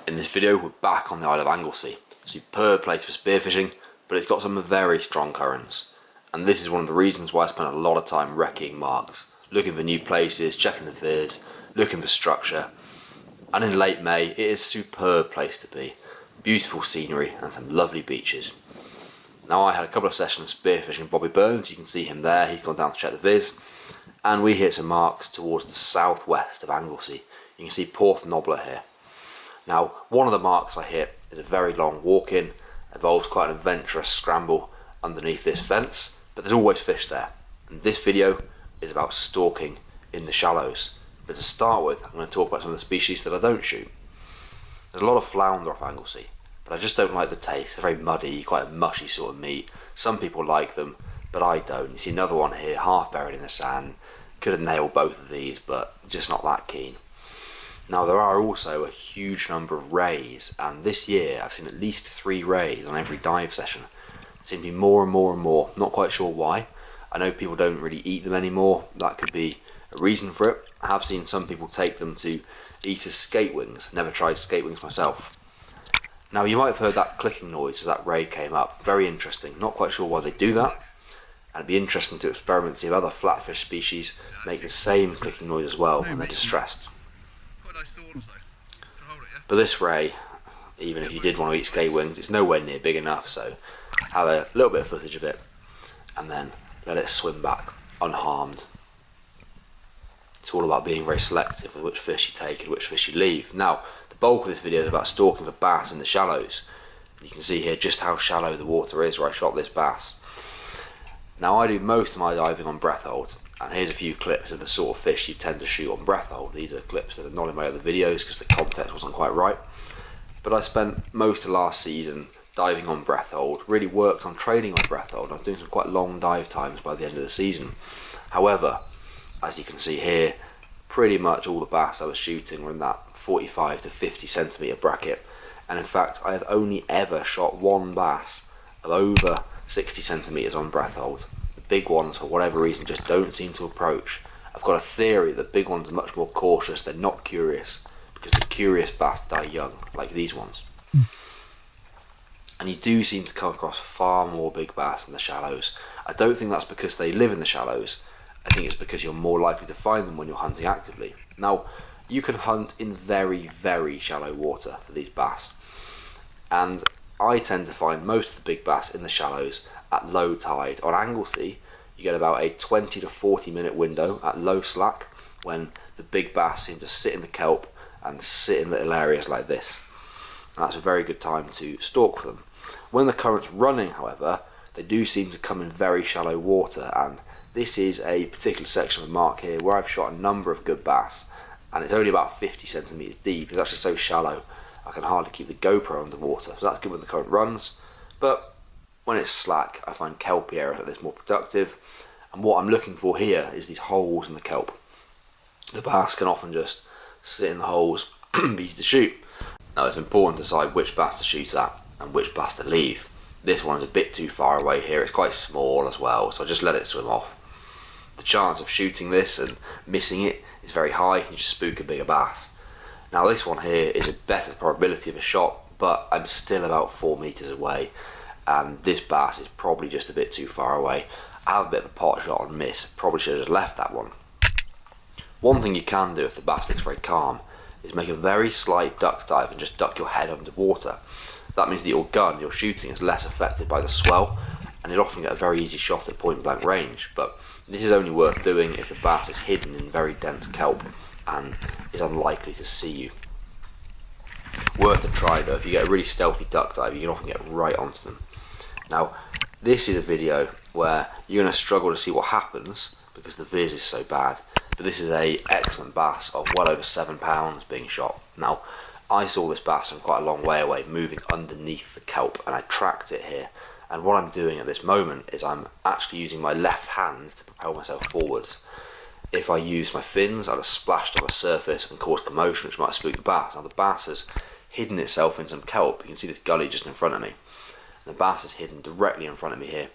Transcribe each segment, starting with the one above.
In this video we're back on the Isle of Anglesey. Superb place for spearfishing, but it's got some very strong currents. And this is one of the reasons why I spent a lot of time wrecking marks, looking for new places, checking the viz, looking for structure. And in late May it is a superb place to be. Beautiful scenery and some lovely beaches. Now I had a couple of sessions spearfishing Bobby Burns, you can see him there, he's gone down to check the viz. And we hit some marks towards the southwest of Anglesey. You can see Porth Nobbler here. Now, one of the marks I hit is a very long walk-in, involves quite an adventurous scramble underneath this fence, but there's always fish there. And this video is about stalking in the shallows. But to start with, I'm going to talk about some of the species that I don't shoot. There's a lot of flounder off Anglesey, but I just don't like the taste. They're very muddy, quite a mushy sort of meat. Some people like them, but I don't. You see another one here, half buried in the sand. Could have nailed both of these, but just not that keen. Now there are also a huge number of rays, and this year I've seen at least 3 rays on every dive session. It seems to be more and more and more, not quite sure why. I know people don't really eat them anymore, that could be a reason for it. I have seen some people take them to eat as skate wings, never tried skate wings myself. Now you might have heard that clicking noise as that ray came up, very interesting, not quite sure why they do that. And it'd be interesting to experiment to see if other flatfish species make the same clicking noise as well when they're distressed. But this ray, even if you did want to eat skate wings, it's nowhere near big enough, so have a little bit of footage of it and then let it swim back unharmed. It's all about being very selective with which fish you take and which fish you leave. Now, the bulk of this video is about stalking for bass in the shallows. You can see here just how shallow the water is where I shot this bass. Now I do most of my diving on breath hold, and here's a few clips of the sort of fish you tend to shoot on breath hold. These are clips that are not in my other videos because the context wasn't quite right. But I spent most of last season diving on breath hold, really worked on training on breath hold. I was doing some quite long dive times by the end of the season. However, as you can see here, pretty much all the bass I was shooting were in that 45 to 50 centimetre bracket. And in fact, I have only ever shot one bass of over 60 centimetres on breath hold. The big ones, for whatever reason, just don't seem to approach. I've got a theory that big ones are much more cautious, they're not curious, because the curious bass die young, like these ones. And you do seem to come across far more big bass in the shallows. I don't think that's because they live in the shallows, I think it's because you're more likely to find them when you're hunting actively. Now, you can hunt in very, very shallow water for these bass, and I tend to find most of the big bass in the shallows at low tide. On Anglesey, you get about a 20 to 40 minute window at low slack when the big bass seem to sit in the kelp and sit in little areas like this. And that's a very good time to stalk for them. When the current's running, however, they do seem to come in very shallow water, and this is a particular section of the mark here where I've shot a number of good bass, and it's only about 50 centimetres deep. It's actually so shallow I can hardly keep the GoPro underwater, so that's good when the current runs. But when it's slack, I find kelpy areas like this more productive, and what I'm looking for here is these holes in the kelp. The bass can often just sit in the holes, be easy to shoot. Now it's important to decide which bass to shoot at and which bass to leave. This one is a bit too far away here, it's quite small as well, so I just let it swim off. The chance of shooting this and missing it is very high, you just spook a bigger bass. Now this one here is a better probability of a shot, but I'm still about 4 meters away, and this bass is probably just a bit too far away. I have a bit of a pot shot and miss, probably should have just left that one. One thing you can do if the bass looks very calm is make a very slight duck dive and just duck your head underwater. That means that your gun, your shooting, is less affected by the swell, and you'll often get a very easy shot at point blank range. But this is only worth doing if the bass is hidden in very dense kelp and is unlikely to see you. Worth a try though. If you get a really stealthy duck dive, you can often get right onto them. Now, this is a video where you're going to struggle to see what happens because the viz is so bad, but this is a excellent bass of well over 7 pounds being shot. Now, I saw this bass from quite a long way away, moving underneath the kelp, and I tracked it here. And what I'm doing at this moment is I'm actually using my left hand to propel myself forwards. If I used my fins, I'd have splashed on the surface and caused commotion, which might spook the bass. Now the bass has hidden itself in some kelp. You can see this gully just in front of me. And the bass is hidden directly in front of me here,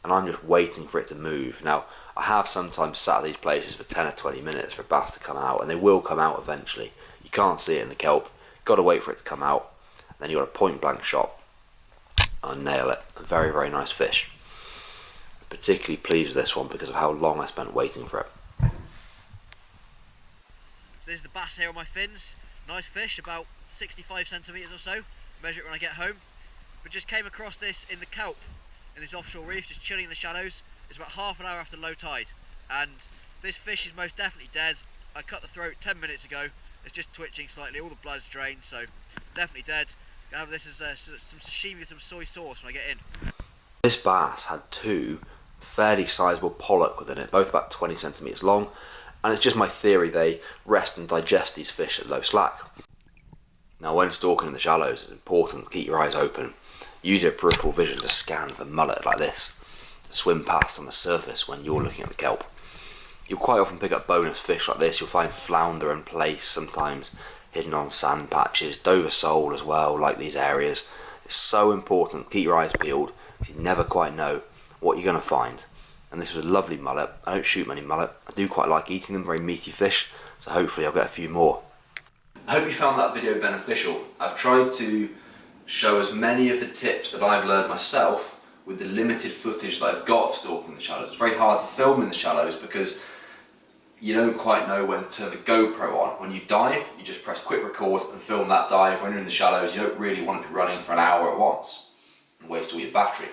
and I'm just waiting for it to move. Now, I have sometimes sat at these places for 10 or 20 minutes for a bass to come out, and they will come out eventually. You can't see it in the kelp. Got to wait for it to come out. Then you got a point blank shot and nail it. A very, very nice fish. Particularly pleased with this one because of how long I spent waiting for it. This is the bass here on my fins. Nice fish, about 65 centimetres or so. Measure it when I get home. But just came across this in the kelp in this offshore reef, just chilling in the shadows. It's about half an hour after low tide, and this fish is most definitely dead. I cut the throat 10 minutes ago. It's just twitching slightly, all the blood's drained, so definitely dead. Gonna have this as some sashimi with some soy sauce when I get in. This bass had two fairly sizable pollock within it, both about 20 centimetres long, and it's just my theory they rest and digest these fish at low slack. Now when stalking in the shallows, it's important to keep your eyes open. Use your peripheral vision to scan for mullet like this, to swim past on the surface when you're looking at the kelp. You'll quite often pick up bonus fish like this. You'll find flounder and plaice sometimes hidden on sand patches, Dover sole as well, like these areas. It's so important to keep your eyes peeled because you never quite know what you're going to find. And this was a lovely mullet. I don't shoot many mullet. I do quite like eating them, very meaty fish, so hopefully I'll get a few more. I hope you found that video beneficial. I've tried to show as many of the tips that I've learned myself with the limited footage that I've got of stalking the shallows. It's very hard to film in the shallows because you don't quite know when to turn the GoPro on. When you dive, you just press quick record and film that dive. When you're in the shallows, you don't really want to be running for an hour at once and waste all your battery.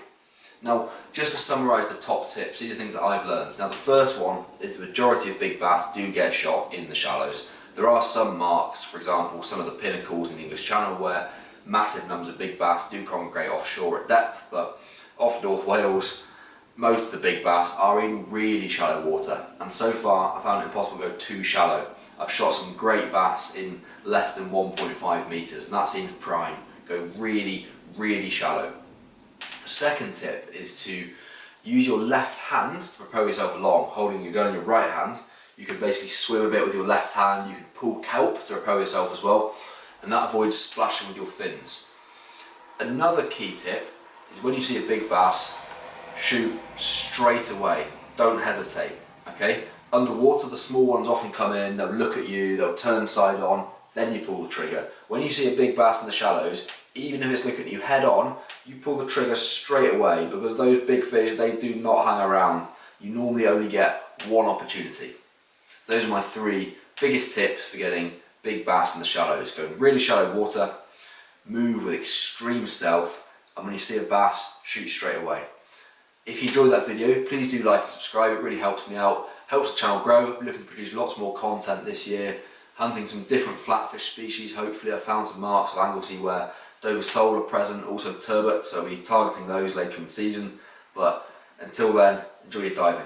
Now, just to summarise the top tips, these are things that I've learned. Now, the first one is the majority of big bass do get shot in the shallows. There are some marks, for example, some of the pinnacles in the English Channel where massive numbers of big bass do congregate offshore at depth, but off North Wales, most of the big bass are in really shallow water, and so far I found it impossible to go too shallow. I've shot some great bass in less than 1.5 metres, and that seems prime. Go really, really shallow. The second tip is to use your left hand to propel yourself along, holding your gun in your right hand. You can basically swim a bit with your left hand, you can pull kelp to propel yourself as well, and that avoids splashing with your fins. Another key tip is when you see a big bass, shoot straight away, don't hesitate, okay? Underwater, the small ones often come in, they'll look at you, they'll turn side on, then you pull the trigger. When you see a big bass in the shallows, even if it's looking at you head on, you pull the trigger straight away, because those big fish, they do not hang around. You normally only get one opportunity. Those are my three biggest tips for getting big bass in the shallows. Go in really shallow water, move with extreme stealth, and when you see a bass, shoot straight away. If you enjoyed that video, please do like and subscribe. It really helps me out, helps the channel grow. I'm looking to produce lots more content this year, hunting some different flatfish species. Hopefully I found some marks of Anglesey where Dover sole are present, also turbot, so we'll be targeting those later in the season. But until then, enjoy your diving.